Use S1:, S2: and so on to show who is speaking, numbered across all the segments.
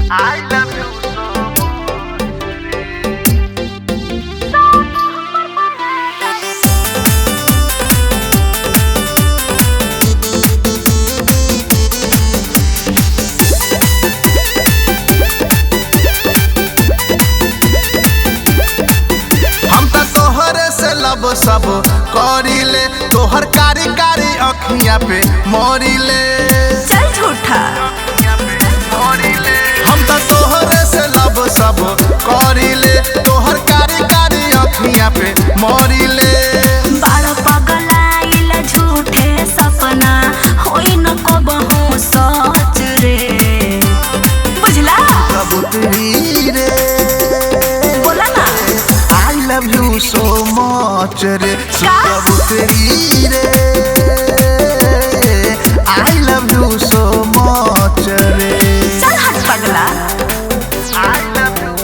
S1: I love you so हम तो तोहरे से लब सब करीले, तोहर कारी कारी अखियां पे मोरीले।
S2: चल झूठा।
S1: हम तो तोहरे से लब सब करीले, तोहर कारी कारी अखियां पे मोरीले।
S2: बाड़ पगलाइल झूठे सपना होई न कबहू सच रे, बुझला?
S1: कबूतरी रे
S2: बोला ना।
S1: I love you so much रे कबूतरी रे I love you so much रे।
S2: चल हट पगला।
S1: I love you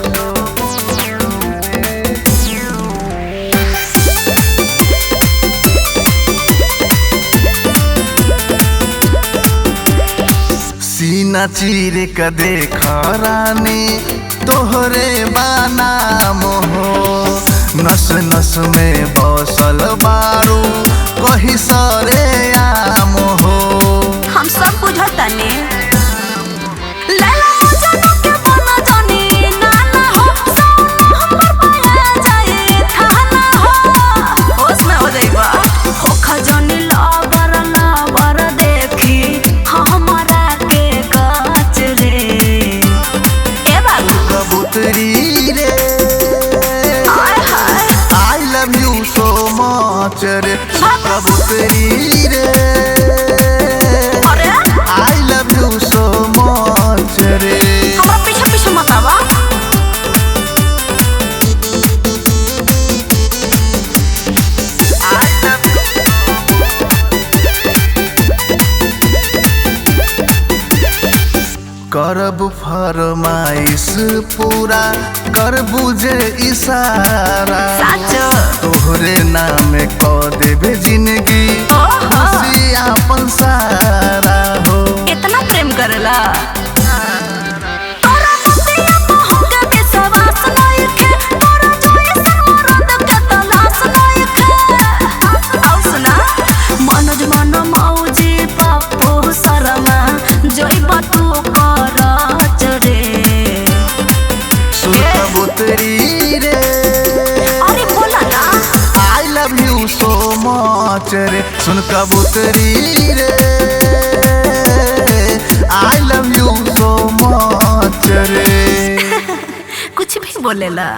S1: सीना चीर के देख रानी तोहरे बाना मोहो, नस नस में बसल बारू कही सरे आम हो।
S2: हम सब बुझतानी। लैला मजनू के बना जानी नाना हो, हमर पाया जाए थाना हो। होश में हो जाइबा हो खजनी लबर लबर देखी हमरा के गच रे। ए बाबू
S1: कबूतरी रे
S2: हाय हाय
S1: I love you so much रे कबूतरी रे
S2: अरे
S1: I love you so much रे।
S2: हमरा पीछे पीछे मत आवा।
S1: करब फरमाइश पूरा कर बुझे इशारा,
S2: साचो
S1: तोहरे नाम क देबे जिंदगी खुशी अपन सारा हो।
S2: इतना प्रेम करेला तोरा मतिया तो हमके विश्वास नइखे, तोरा जइसन मर्द के तलाश नइखे। औ सुना मनोज मन मौजी पप्पू शर्मा जइबा तू करच रे।
S1: सुन कबूतरी रे
S2: अरे बोला ना।
S1: I love you so much रे सुन कबूतरी रे I love you so much रे।
S2: कुछ भी बोलेला।